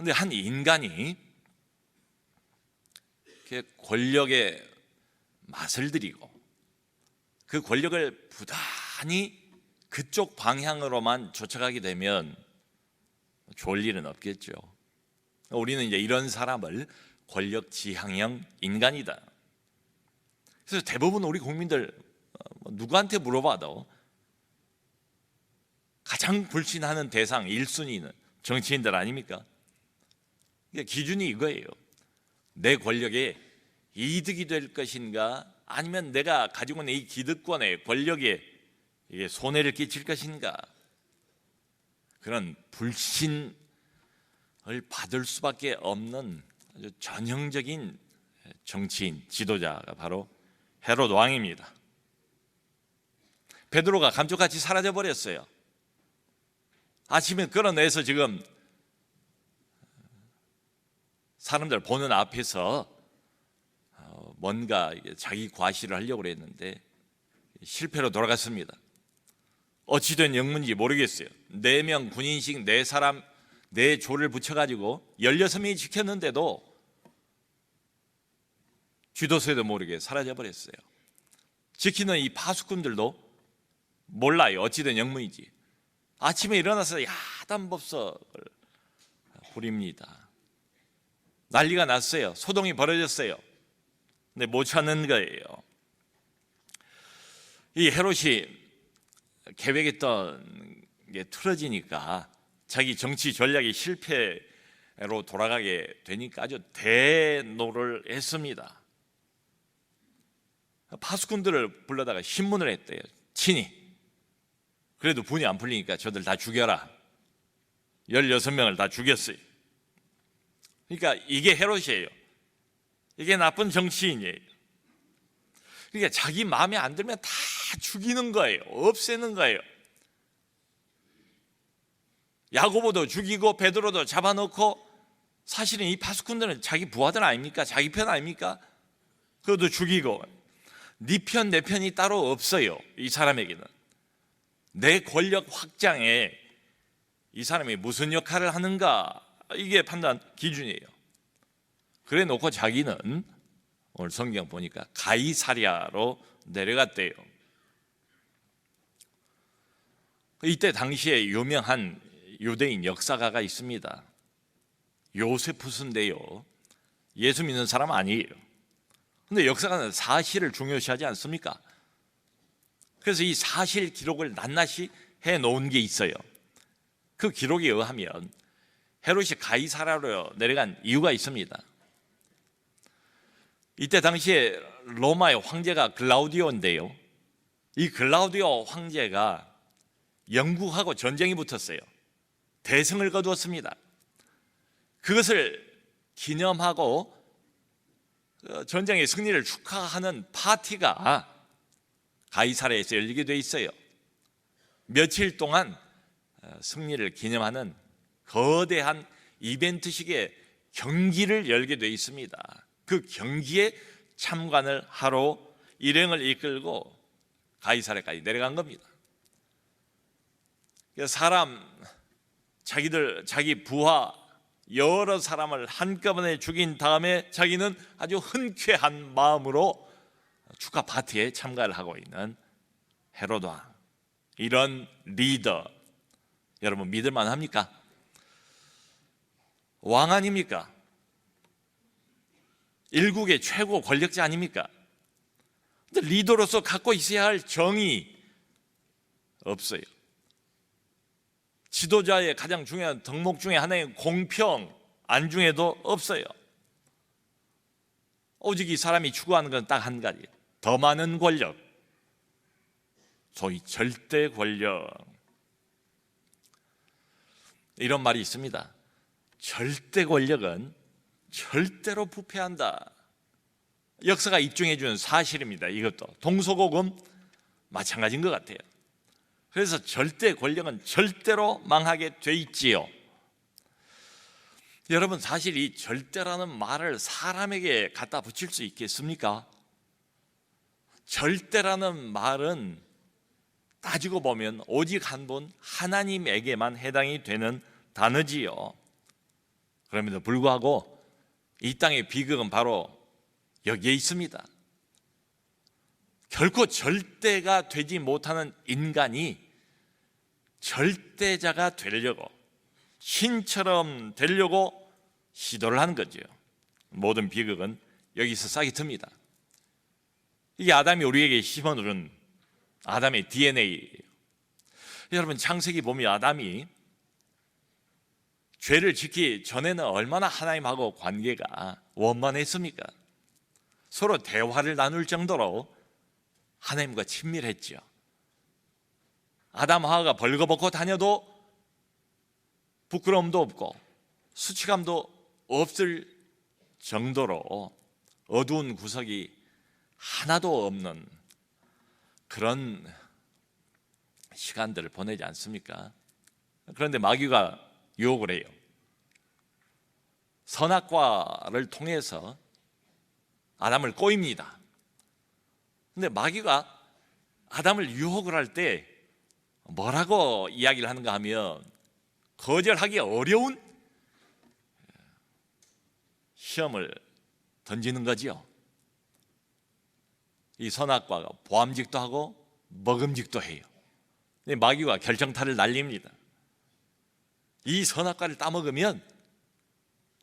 그런데 한 인간이 권력에 맛을 들이고 그 권력을 부단히 그쪽 방향으로만 쫓아가게 되면 좋을 일은 없겠죠. 우리는 이제 이런 사람을 권력 지향형 인간이다. 그래서 대부분 우리 국민들 누구한테 물어봐도 가장 불신하는 대상 1순위는 정치인들 아닙니까? 기준이 이거예요. 내 권력에 이득이 될 것인가, 아니면 내가 가지고 있는 이 기득권의 권력에 이게 손해를 끼칠 것인가, 그런 불신을 받을 수밖에 없는 아주 전형적인 정치인, 지도자가 바로 헤롯 왕입니다. 베드로가 감쪽같이 사라져 버렸어요. 아침에 끌어내서 지금 사람들 보는 앞에서 뭔가 자기 과시를 하려고 했는데 실패로 돌아갔습니다. 어찌된 영문인지 모르겠어요. 4명 군인식 4사람 4조를 붙여가지고 16명이 지켰는데도 쥐도새도 모르게 사라져버렸어요. 지키는 이 파수꾼들도 몰라요. 어찌된 영문인지. 아침에 일어나서 야단법석을 부립니다. 난리가 났어요. 소동이 벌어졌어요. 근데 못 찾는 거예요. 이 헤롯이 계획했던 게 틀어지니까 자기 정치 전략이 실패로 돌아가게 되니까 아주 대노를 했습니다. 파수꾼들을 불러다가 신문을 했대요. 친히. 그래도 분이 안 풀리니까 저들 다 죽여라. 16명을 다 죽였어요. 그러니까 이게 헤롯이에요. 이게 나쁜 정치인이에요. 그러니까 자기 마음에 안 들면 다 죽이는 거예요. 없애는 거예요. 야고보도 죽이고 베드로도 잡아놓고, 사실은 이 파수꾼들은 자기 부하들 아닙니까? 자기 편 아닙니까? 그것도 죽이고. 네 편, 내 편이 따로 없어요. 이 사람에게는. 내 권력 확장에 이 사람이 무슨 역할을 하는가, 이게 판단 기준이에요. 그래 놓고 자기는 오늘 성경 보니까 가이사랴로 내려갔대요. 이때 당시에 유명한 유대인 역사가가 있습니다. 요세푸스인데요, 예수 믿는 사람 아니에요. 근데 역사가는 사실을 중요시하지 않습니까? 그래서 이 사실 기록을 낱낱이 해놓은 게 있어요. 그 기록에 의하면 헤롯이 가이사랴로 내려간 이유가 있습니다. 이때 당시에 로마의 황제가 글라우디오인데요, 이 글라우디오 황제가 영국하고 전쟁이 붙었어요. 대승을 거두었습니다. 그것을 기념하고 전쟁의 승리를 축하하는 파티가 가이사랴에서 열리게 돼 있어요. 며칠 동안 승리를 기념하는 거대한 이벤트식의 경기를 열게 돼 있습니다. 그 경기에 참관을 하러 일행을 이끌고 가이사랴까지 내려간 겁니다. 자기 부하 여러 사람을 한꺼번에 죽인 다음에 자기는 아주 흔쾌한 마음으로 축하 파티에 참가를 하고 있는 헤롯 왕, 이런 리더, 여러분 믿을만 합니까? 왕 아닙니까? 일국의 최고 권력자 아닙니까? 근데 리더로서 갖고 있어야 할 정의 없어요. 지도자의 가장 중요한 덕목 중에 하나인 공평, 안중에도 없어요. 오직 이 사람이 추구하는 건 딱 한 가지, 더 많은 권력, 소위 절대 권력. 이런 말이 있습니다. 절대 권력은 절대로 부패한다. 역사가 입증해 주는 사실입니다. 이것도 동서고금 마찬가지인 것 같아요. 그래서 절대 권력은 절대로 망하게 돼 있지요. 여러분, 사실 이 절대라는 말을 사람에게 갖다 붙일 수 있겠습니까? 절대라는 말은 따지고 보면 오직 한 분 하나님에게만 해당이 되는 단어지요. 그럼에도 불구하고 이 땅의 비극은 바로 여기에 있습니다. 결코 절대가 되지 못하는 인간이 절대자가 되려고, 신처럼 되려고 시도를 하는 거죠. 모든 비극은 여기서 싹이 틉니다. 이게 아담이 우리에게 심어놓은 아담의 DNA예요. 여러분, 창세기 보면 아담이 죄를 짓기 전에는 얼마나 하나님하고 관계가 원만했습니까? 서로 대화를 나눌 정도로 하나님과 친밀했죠. 아담 하와가 벌거벗고 다녀도 부끄러움도 없고 수치감도 없을 정도로 어두운 구석이 하나도 없는 그런 시간들을 보내지 않습니까? 그런데 마귀가 유혹을 해요. 선악과를 통해서 아담을 꼬입니다. 근데 마귀가 아담을 유혹을 할 때 뭐라고 이야기를 하는가 하면 거절하기 어려운 시험을 던지는 거지요. 이 선악과가 보암직도 하고 먹음직도 해요. 근데 마귀가 결정타를 날립니다. 이 선악과를 따먹으면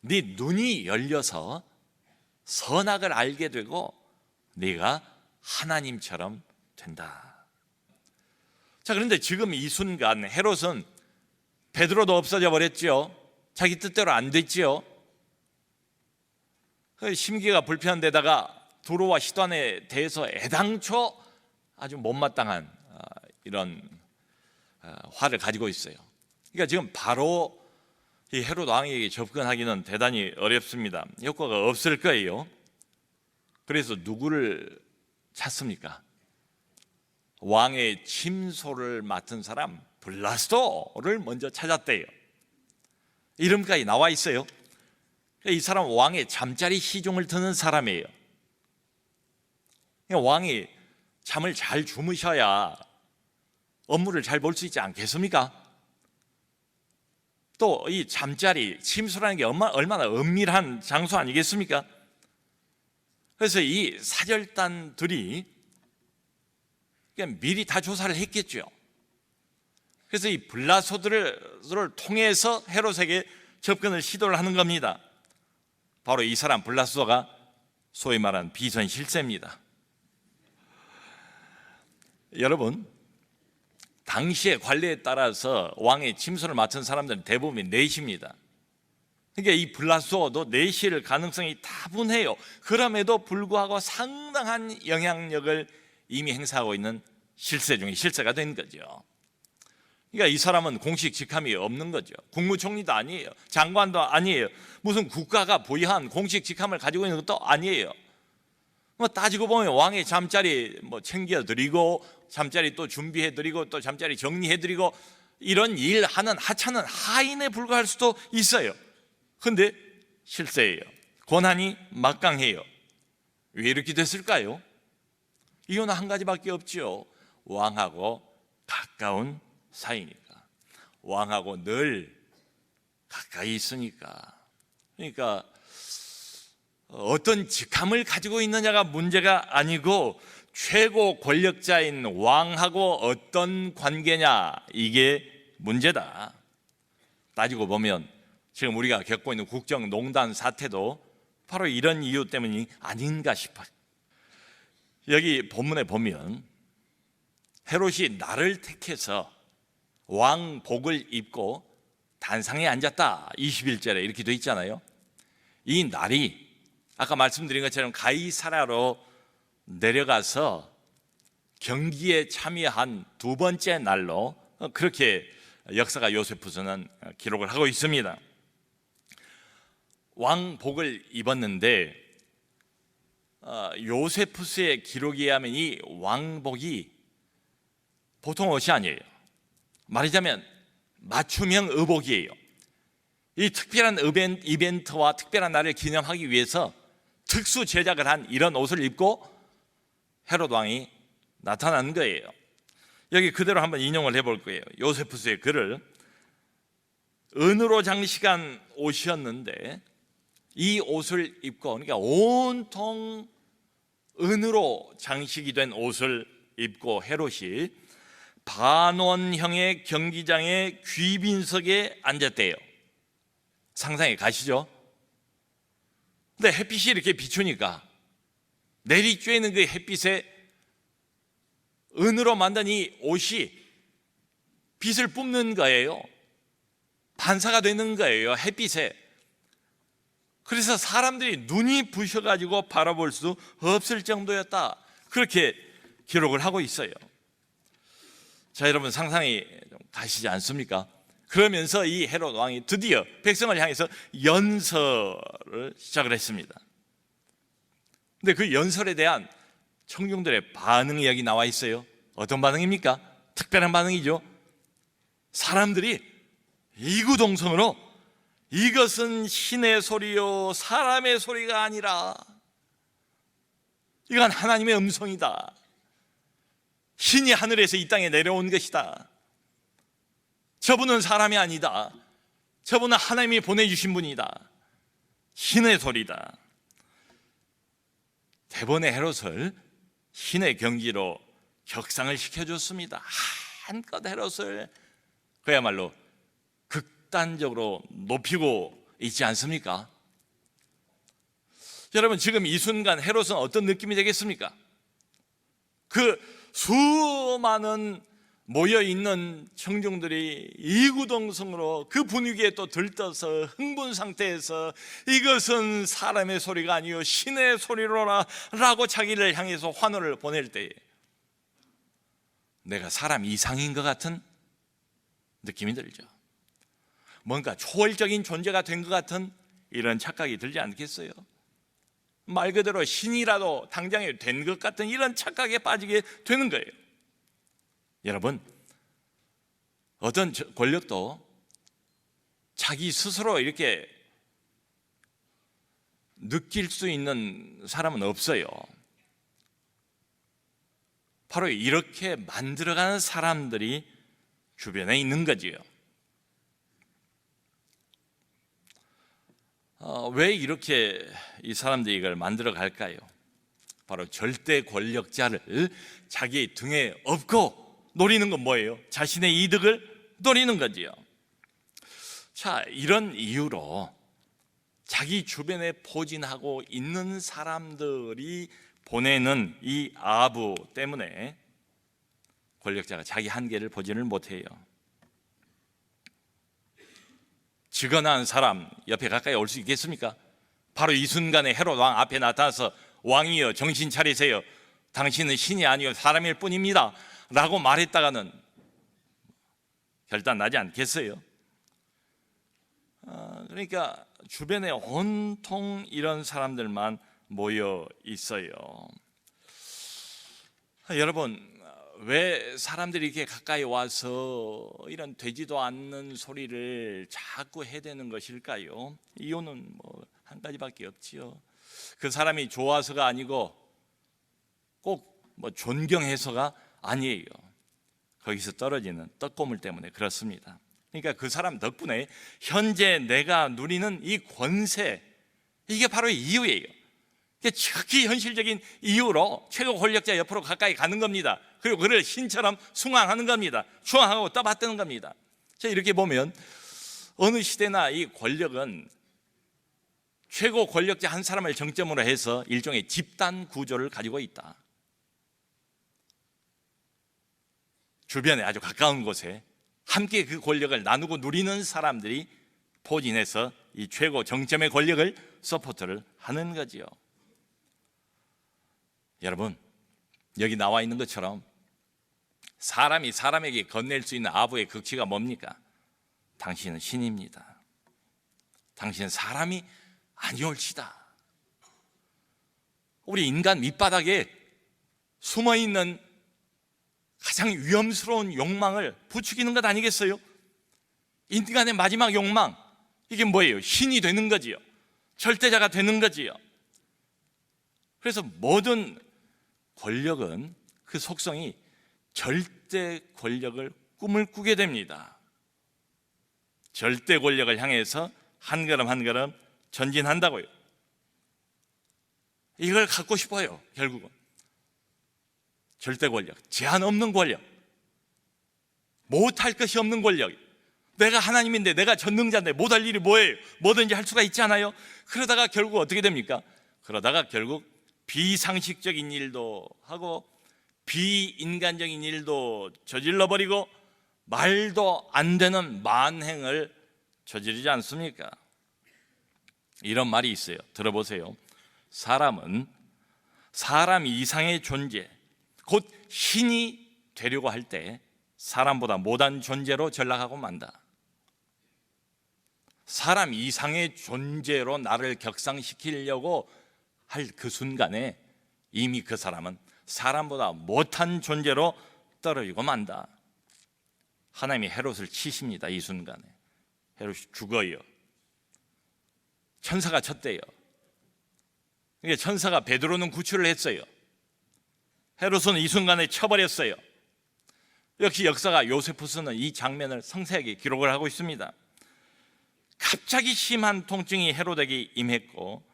네 눈이 열려서 선악을 알게 되고 네가 하나님처럼 된다. 자, 그런데 지금 이 순간 헤롯은 베드로도 없어져 버렸죠. 자기 뜻대로 안 됐죠. 심기가 불편한 데다가 두로와 시돈에 대해서 애당초 아주 못마땅한 이런 화를 가지고 있어요. 그러니까 지금 바로 이 헤롯 왕에게 접근하기는 대단히 어렵습니다. 효과가 없을 거예요. 그래서 누구를 찾습니까? 왕의 침소를 맡은 사람 블라스도를 먼저 찾았대요. 이름까지 나와 있어요. 이 사람은 왕의 잠자리 시중을 드는 사람이에요. 왕이 잠을 잘 주무셔야 업무를 잘 볼 수 있지 않겠습니까? 또 이 잠자리, 침소라는 게 얼마나 은밀한 장소 아니겠습니까? 그래서 이 사절단들이 그냥 미리 다 조사를 했겠죠. 그래서 이 블라소들을 통해서 헤롯에게 접근을 시도를 하는 겁니다. 바로 이 사람 블라소가 소위 말하는 비선 실세입니다. 여러분, 당시의 관례에 따라서 왕의 침소를 맡은 사람들은 대부분 내시입니다. 그러니까 이 블라소도 내시일 가능성이 다분해요. 그럼에도 불구하고 상당한 영향력을 이미 행사하고 있는 실세 중에 실세가 된 거죠. 그러니까 이 사람은 공식 직함이 없는 거죠. 국무총리도 아니에요. 장관도 아니에요. 무슨 국가가 부여한 공식 직함을 가지고 있는 것도 아니에요. 뭐 따지고 보면 왕의 잠자리 챙겨드리고 잠자리 또 준비해드리고 또 잠자리 정리해드리고 이런 일 하는 하찮은 하인에 불과할 수도 있어요. 근데 실세예요. 권한이 막강해요. 왜 이렇게 됐을까요? 이유는 한 가지밖에 없죠. 왕하고 가까운 사이니까. 왕하고 늘 가까이 있으니까. 그러니까 어떤 직함을 가지고 있느냐가 문제가 아니고 최고 권력자인 왕하고 어떤 관계냐, 이게 문제다. 따지고 보면 지금 우리가 겪고 있는 국정농단 사태도 바로 이런 이유 때문이 아닌가 싶어요. 여기 본문에 보면 헤롯이 날을 택해서 왕복을 입고 단상에 앉았다 21절에 이렇게 돼 있잖아요. 이 날이 아까 말씀드린 것처럼 가이사라로 내려가서 경기에 참여한 두 번째 날로 그렇게 역사가 요세푸스는 기록을 하고 있습니다. 왕복을 입었는데 요세푸스의 기록에 의하면 이 왕복이 보통 옷이 아니에요. 말하자면 맞춤형 의복이에요. 이 특별한 이벤트와 특별한 날을 기념하기 위해서 특수 제작을 한 이런 옷을 입고 헤롯 왕이 나타난 거예요. 여기 그대로 한번 인용을 해볼 거예요. 요세푸스의 글을 은으로 장식한 옷이었는데 이 옷을 입고, 그러니까 온통 은으로 장식이 된 옷을 입고 헤롯이 반원형의 경기장의 귀빈석에 앉았대요. 상상해 가시죠? 근데 햇빛이 이렇게 비추니까 내리쬐는 그 햇빛에 은으로 만든 이 옷이 빛을 뿜는 거예요. 반사가 되는 거예요, 햇빛에. 그래서 사람들이 눈이 부셔가지고 바라볼 수 없을 정도였다, 그렇게 기록을 하고 있어요. 자, 여러분 상상이 가시지 않습니까? 그러면서 이 헤롯 왕이 드디어 백성을 향해서 연설을 시작을 했습니다. 근데 그 연설에 대한 청중들의 반응이 여기 나와 있어요. 어떤 반응입니까? 특별한 반응이죠. 사람들이 이구동성으로 이것은 신의 소리요 사람의 소리가 아니라 이건 하나님의 음성이다. 신이 하늘에서 이 땅에 내려온 것이다. 저분은 사람이 아니다. 저분은 하나님이 보내주신 분이다. 신의 소리다. 대번에 헤롯을 신의 경지로 격상을 시켜줬습니다. 한껏 헤롯을 그야말로 극단적으로 높이고 있지 않습니까? 여러분, 지금 이 순간 헤롯은 어떤 느낌이 되겠습니까? 그 수많은 모여있는 청중들이 이구동성으로 그 분위기에 또 들떠서 흥분 상태에서 이것은 사람의 소리가 아니요 신의 소리로라 라고 자기를 향해서 환호를 보낼 때에 내가 사람 이상인 것 같은 느낌이 들죠. 뭔가 초월적인 존재가 된 것 같은 이런 착각이 들지 않겠어요? 말 그대로 신이라도 당장에 된 것 같은 이런 착각에 빠지게 되는 거예요. 여러분, 어떤 권력도 자기 스스로 이렇게 느낄 수 있는 사람은 없어요. 바로 이렇게 만들어가는 사람들이 주변에 있는 거지요. 왜 이렇게 이 사람들이 이걸 만들어 갈까요? 바로 절대 권력자를 자기 등에 업고 노리는 건 뭐예요? 자신의 이득을 노리는 거지요. 자, 이런 이유로 자기 주변에 포진하고 있는 사람들이 보내는 이 아부 때문에 권력자가 자기 한계를 보지를 못해요. 직언한 사람 옆에 가까이 올 수 있겠습니까? 바로 이 순간에 헤롯 왕 앞에 나타나서 왕이여 정신 차리세요. 당신은 신이 아니요 사람일 뿐입니다 라고 말했다가는 결단 나지 않겠어요? 그러니까 주변에 온통 이런 사람들만 모여 있어요. 여러분, 왜 사람들이 이렇게 가까이 와서 이런 되지도 않는 소리를 자꾸 해대는 것일까요? 이유는 한 가지밖에 없지요. 그 사람이 좋아서가 아니고 꼭 존경해서가 아니에요. 거기서 떨어지는 떡고물 때문에 그렇습니다. 그러니까 그 사람 덕분에 현재 내가 누리는 이 권세, 이게 바로 이유예요. 특히 현실적인 이유로 최고 권력자 옆으로 가까이 가는 겁니다. 그리고 그를 신처럼 숭앙하는 겁니다. 추앙하고 떠받드는 겁니다. 자, 이렇게 보면 어느 시대나 이 권력은 최고 권력자 한 사람을 정점으로 해서 일종의 집단 구조를 가지고 있다. 주변에 아주 가까운 곳에 함께 그 권력을 나누고 누리는 사람들이 포진해서 이 최고 정점의 권력을 서포트를 하는 거지요. 여러분, 여기 나와 있는 것처럼 사람이 사람에게 건넬 수 있는 아부의 극치가 뭡니까? 당신은 신입니다. 당신은 사람이 아니올지다. 우리 인간 밑바닥에 숨어있는 가장 위험스러운 욕망을 부추기는 것 아니겠어요? 인간의 마지막 욕망, 이게 뭐예요? 신이 되는 거지요. 절대자가 되는 거지요. 그래서 모든 권력은 그 속성이 절대 권력을 꿈을 꾸게 됩니다. 절대 권력을 향해서 한 걸음 한 걸음 전진한다고요. 이걸 갖고 싶어요. 결국은 절대 권력, 제한 없는 권력, 못할 것이 없는 권력. 내가 하나님인데, 내가 전능자인데 못할 일이 뭐예요? 뭐든지 할 수가 있지 않아요? 그러다가 결국 어떻게 됩니까? 그러다가 결국 비상식적인 일도 하고 비인간적인 일도 저질러버리고 말도 안 되는 만행을 저지르지 않습니까? 이런 말이 있어요. 들어보세요. 사람은 사람 이상의 존재, 곧 신이 되려고 할 때 사람보다 못한 존재로 전락하고 만다. 사람 이상의 존재로 나를 격상시키려고 할 그 순간에 이미 그 사람은 사람보다 못한 존재로 떨어지고 만다. 하나님이 헤롯을 치십니다. 이 순간에 헤롯이 죽어요. 천사가 쳤대요. 그러니까 천사가 베드로는 구출을 했어요. 헤롯은 이 순간에 쳐버렸어요. 역시 역사가 요세푸스는 이 장면을 상세하게 기록을 하고 있습니다. 갑자기 심한 통증이 헤롯에게 임했고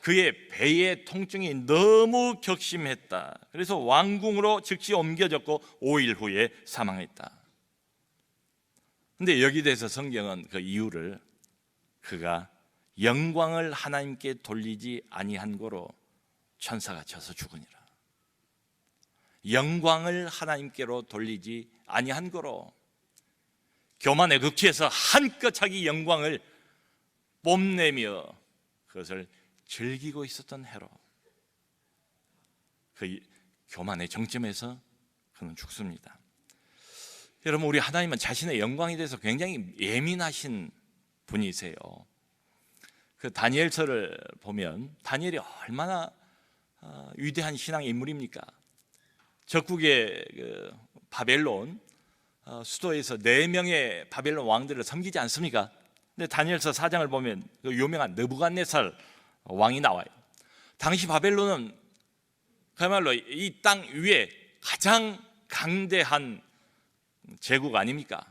그의 배의 통증이 너무 격심했다. 그래서 왕궁으로 즉시 옮겨졌고 5일 후에 사망했다. 근데 여기 대해서 성경은 그 이유를 그가 영광을 하나님께 돌리지 아니한 고로 천사가 쳐서 죽으니라. 영광을 하나님께로 돌리지 아니한 고로 교만의 극치에서 한껏 자기 영광을 뽐내며 그것을 즐기고 있었던 헤롯, 그 교만의 정점에서 그는 죽습니다. 여러분, 우리 하나님은 자신의 영광에 대해서 굉장히 예민하신 분이세요. 그 다니엘서를 보면 다니엘이 얼마나 위대한 신앙의 인물입니까? 적국의 그 바벨론 수도에서 4명의 바벨론 왕들을 섬기지 않습니까? 근데 다니엘서 4장을 보면 그 유명한 느부갓네살 왕이 나와요. 당시 바벨론은 그야말로 이 땅 위에 가장 강대한 제국 아닙니까?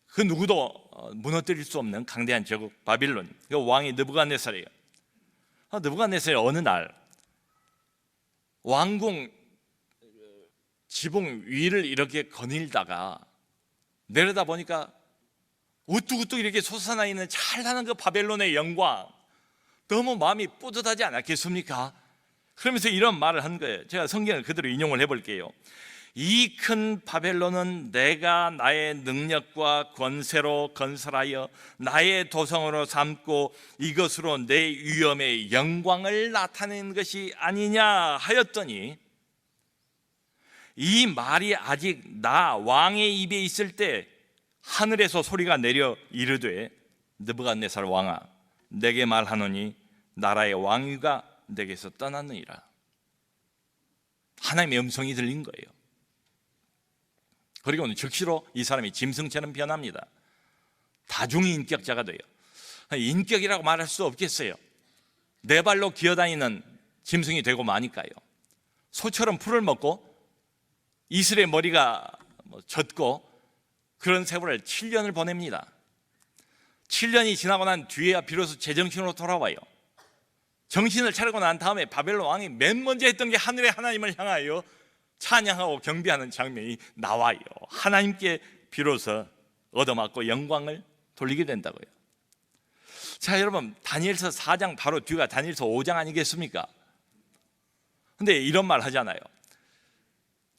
그 누구도 무너뜨릴 수 없는 강대한 제국 바빌론. 그 왕이 느부갓네살이에요. 느부갓네살이 어느 날 왕궁 지붕 위를 이렇게 거닐다가 내려다 보니까 우뚝우뚝 이렇게 솟아나 있는 찬란한 그 바벨론의 영광, 너무 마음이 뿌듯하지 않았겠습니까? 그러면서 이런 말을 한 거예요. 제가 성경을 그대로 인용을 해볼게요. 이 큰 바벨론은 내가 나의 능력과 권세로 건설하여 나의 도성으로 삼고 이것으로 내 위엄의 영광을 나타낸 것이 아니냐 하였더니, 이 말이 아직 나 왕의 입에 있을 때 하늘에서 소리가 내려 이르되 느부갓네살 왕아, 내게 말하노니 나라의 왕위가 내게서 떠났느니라. 하나님의 음성이 들린 거예요. 그리고는 즉시로 이 사람이 짐승처럼 변합니다. 다중인격자가 돼요. 인격이라고 말할 수 없겠어요. 네 발로 기어다니는 짐승이 되고 마니까요. 소처럼 풀을 먹고 이슬의 머리가 젖고 그런 세월을 7년을 보냅니다. 7년이 지나고 난 뒤에야 비로소 제정신으로 돌아와요. 정신을 차리고 난 다음에 바벨론 왕이 맨 먼저 했던 게 하늘의 하나님을 향하여 찬양하고 경배하는 장면이 나와요. 하나님께 비로소 얻어맞고 영광을 돌리게 된다고요. 자, 여러분, 다니엘서 4장 바로 뒤가 다니엘서 5장 아니겠습니까? 근데 이런 말 하잖아요.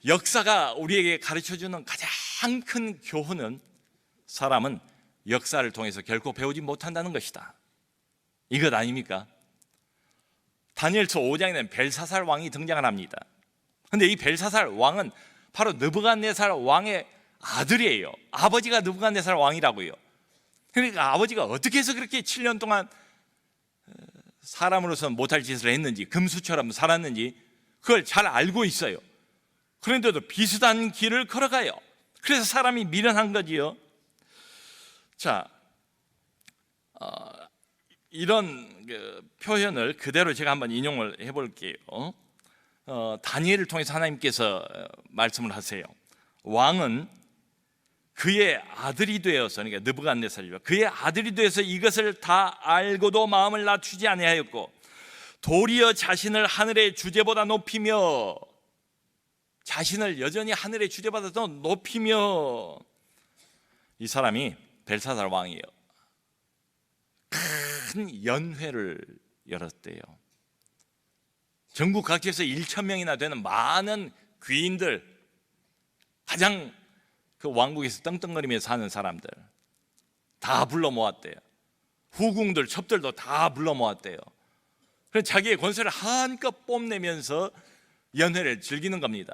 역사가 우리에게 가르쳐주는 가장 큰 교훈은 사람은 역사를 통해서 결코 배우지 못한다는 것이다. 이것 아닙니까? 다니엘서 5장에는 벨사살 왕이 등장을 합니다. 근데 이 벨사살 왕은 바로 느부갓네살 왕의 아들이에요. 아버지가 느부갓네살 왕이라고요. 그러니까 아버지가 어떻게 해서 그렇게 7년 동안 사람으로서는 못할 짓을 했는지, 금수처럼 살았는지 그걸 잘 알고 있어요. 그런데도 비슷한 길을 걸어가요. 그래서 사람이 미련한 거지요. 자, 이런 표현을 그대로 제가 한번 인용을 해볼게요. 다니엘을 통해서 하나님께서 말씀을 하세요. 왕은 그의 아들이 되어서, 그러니까 느부갓네살이죠. 그의 아들이 되어서 이것을 다 알고도 마음을 낮추지 아니하였고 도리어 자신을 하늘의 주제보다 높이며, 자신을 여전히 하늘의 주제보다 더 높이며, 이 사람이 벨사살 왕이에요. 큰 연회를 열었대요. 전국 각지에서 1,000명이나 되는 많은 귀인들, 가장 그 왕국에서 떵떵거리며 사는 사람들 다 불러 모았대요. 후궁들, 첩들도 다 불러 모았대요. 그래서 자기의 권세를 한껏 뽐내면서 연회를 즐기는 겁니다.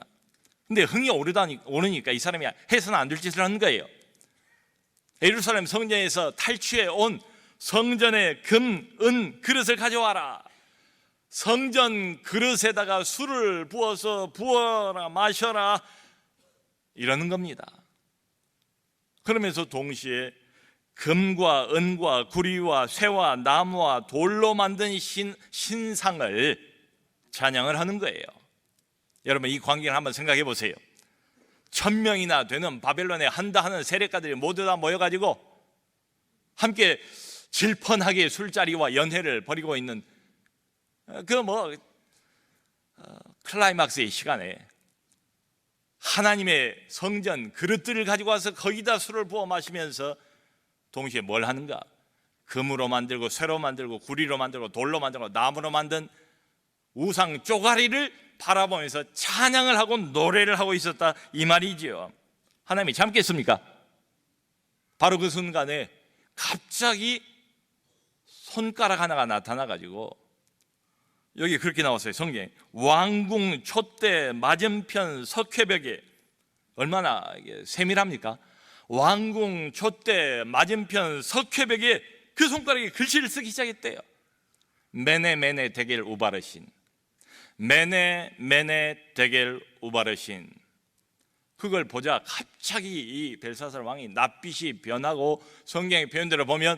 근데 흥이 오르니까 이 사람이 해서는 안 될 짓을 하는 거예요. 예루살렘 성전에서 탈취해 온 성전의 금, 은 그릇을 가져와라. 성전 그릇에다가 술을 부어서 부어라 마셔라 이러는 겁니다. 그러면서 동시에 금과 은과 구리와 쇠와 나무와 돌로 만든 신상을 찬양을 하는 거예요. 여러분, 이 광경을 한번 생각해 보세요. 1,000명이나 되는 바벨론에 한다 하는 세력가들이 모두 다 모여가지고 함께 질펀하게 술자리와 연회를 벌이고 있는 클라이막스의 시간에 하나님의 성전 그릇들을 가지고 와서 거기다 술을 부어 마시면서 동시에 뭘 하는가? 금으로 만들고 쇠로 만들고 구리로 만들고 돌로 만들고 나무로 만든 우상 쪼가리를 바라보면서 찬양을 하고 노래를 하고 있었다, 이 말이지요. 하나님이 참겠습니까? 바로 그 순간에 갑자기 손가락 하나가 나타나가지고, 여기 그렇게 나왔어요. 성경에 왕궁 촛대 맞은편 석회벽에, 얼마나 이게 세밀합니까? 왕궁 촛대 맞은편 석회벽에 그 손가락에 글씨를 쓰기 시작했대요. 메네 메네 데겔 우바르신, 메네 메네 데겔 우바르신. 그걸 보자 갑자기 이 벨사살 왕이 낯빛이 변하고, 성경의 표현대로 보면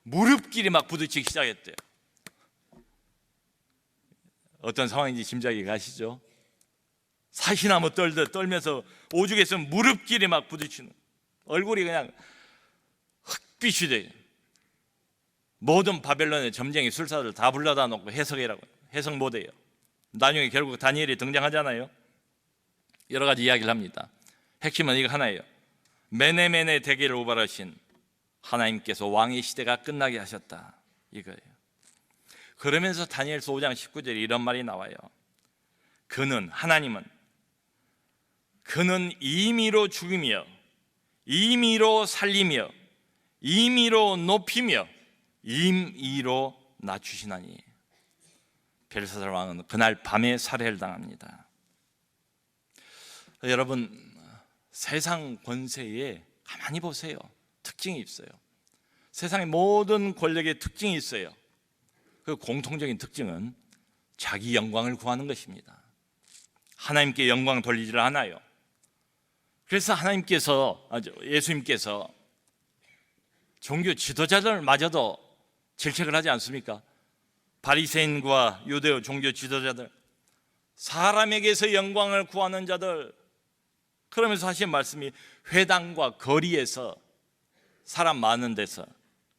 무릎끼리 막 부딪히기 시작했대요. 어떤 상황인지 짐작이 가시죠? 사시나무 떨듯 떨면서 오죽해서 무릎끼리 막 부딪히는, 얼굴이 그냥 흑빛이 돼요. 모든 바벨론의 점쟁이 술사들 다 불러다 놓고 해석이라고, 해석 못해요. 나중에 결국 다니엘이 등장하잖아요. 여러 가지 이야기를 합니다. 핵심은 이거 하나예요. 메네메네 대계를 우발하신 하나님께서 왕의 시대가 끝나게 하셨다, 이거예요. 그러면서 다니엘서 5장 19절에 이런 말이 나와요. 하나님은 그는 임의로 죽이며 임의로 살리며 임의로 높이며 임의로 낮추시나니. 벨사살 왕은 그날 밤에 살해를 당합니다. 여러분, 세상 권세에 가만히 보세요. 특징이 있어요. 세상의 모든 권력의 특징이 있어요. 그 공통적인 특징은 자기 영광을 구하는 것입니다. 하나님께 영광 돌리지를 않아요. 그래서 예수님께서 종교 지도자들마저도 질책을 하지 않습니까? 바리새인과 유대교 종교 지도자들, 사람에게서 영광을 구하는 자들, 그러면서 하신 말씀이 회당과 거리에서, 사람 많은 데서,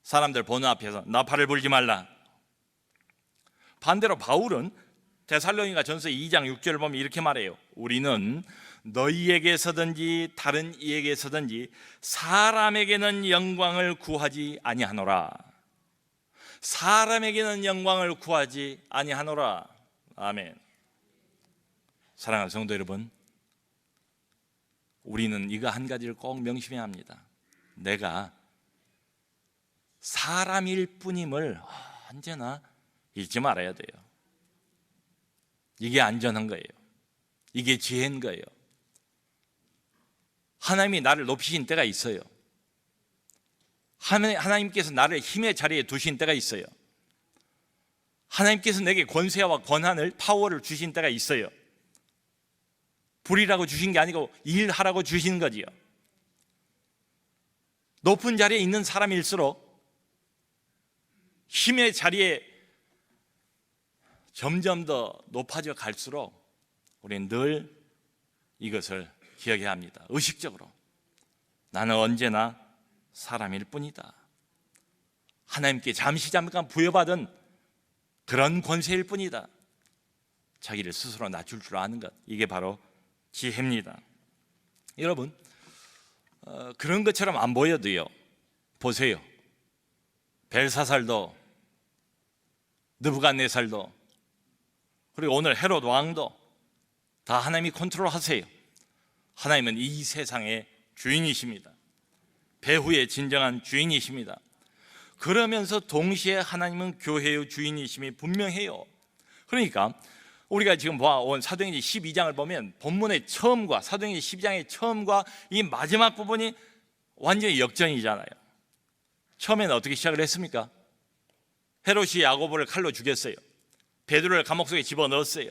사람들 보는 앞에서 나팔을 불지 말라. 반대로 바울은 데살로니가 전서 2장 6절을 보면 이렇게 말해요. 우리는 너희에게서든지 다른 이에게서든지 사람에게는 영광을 구하지 아니하노라. 사람에게는 영광을 구하지 아니하노라. 아멘. 사랑하는 성도 여러분, 우리는 이거 한 가지를 꼭 명심해야 합니다. 내가 사람일 뿐임을 언제나 잊지 말아야 돼요. 이게 안전한 거예요. 이게 지혜인 거예요. 하나님이 나를 높이신 때가 있어요. 하나님께서 나를 힘의 자리에 두신 때가 있어요. 하나님께서 내게 권세와 권한을, 파워를 주신 때가 있어요. 부리라고 주신 게 아니고 일하라고 주신 거지요. 높은 자리에 있는 사람일수록, 힘의 자리에 점점 더 높아져 갈수록 우리는 늘 이것을 기억해야 합니다. 의식적으로 나는 언제나 사람일 뿐이다. 하나님께 잠깐 부여받은 그런 권세일 뿐이다. 자기를 스스로 낮출 줄 아는 것, 이게 바로 지혜입니다. 여러분, 그런 것처럼 안 보여도요, 보세요. 벨사살도, 느부갓네살도, 그리고 오늘 헤롯 왕도 다 하나님이 컨트롤하세요. 하나님은 이 세상의 주인이십니다. 배후의 진정한 주인이십니다. 그러면서 동시에 하나님은 교회의 주인이심이 분명해요. 그러니까 우리가 지금 본 사도행전 12장을 보면 본문의 처음과 사도행전 12장의 처음과 이 마지막 부분이 완전히 역전이잖아요. 처음에는 어떻게 시작을 했습니까? 헤롯이 야고보를 칼로 죽였어요. 베드로를 감옥 속에 집어넣었어요.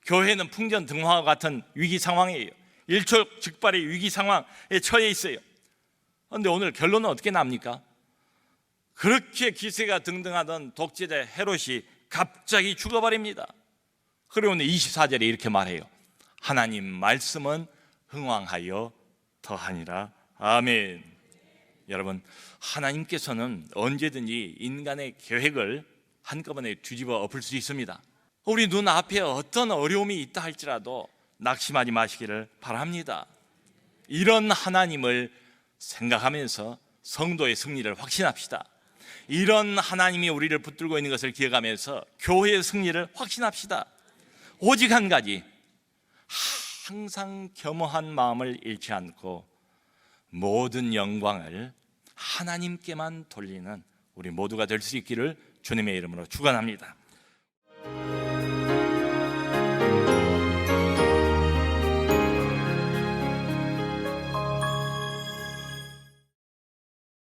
교회는 풍전등화와 같은 위기 상황이에요. 일촉즉발의 위기 상황에 처해 있어요. 그런데 오늘 결론은 어떻게 납니까? 그렇게 기세가 등등하던 독재자 헤롯이 갑자기 죽어버립니다. 그리고 오늘 24절에 이렇게 말해요. 하나님 말씀은 흥왕하여 더하니라. 아멘. 여러분, 하나님께서는 언제든지 인간의 계획을 한꺼번에 뒤집어 엎을 수 있습니다. 우리 눈앞에 어떤 어려움이 있다 할지라도 낙심하지 마시기를 바랍니다. 이런 하나님을 생각하면서 성도의 승리를 확신합시다. 이런 하나님이 우리를 붙들고 있는 것을 기억하면서 교회의 승리를 확신합시다. 오직 한 가지, 항상 겸허한 마음을 잃지 않고 모든 영광을 하나님께만 돌리는 우리 모두가 될 수 있기를 주님의 이름으로 축원합니다.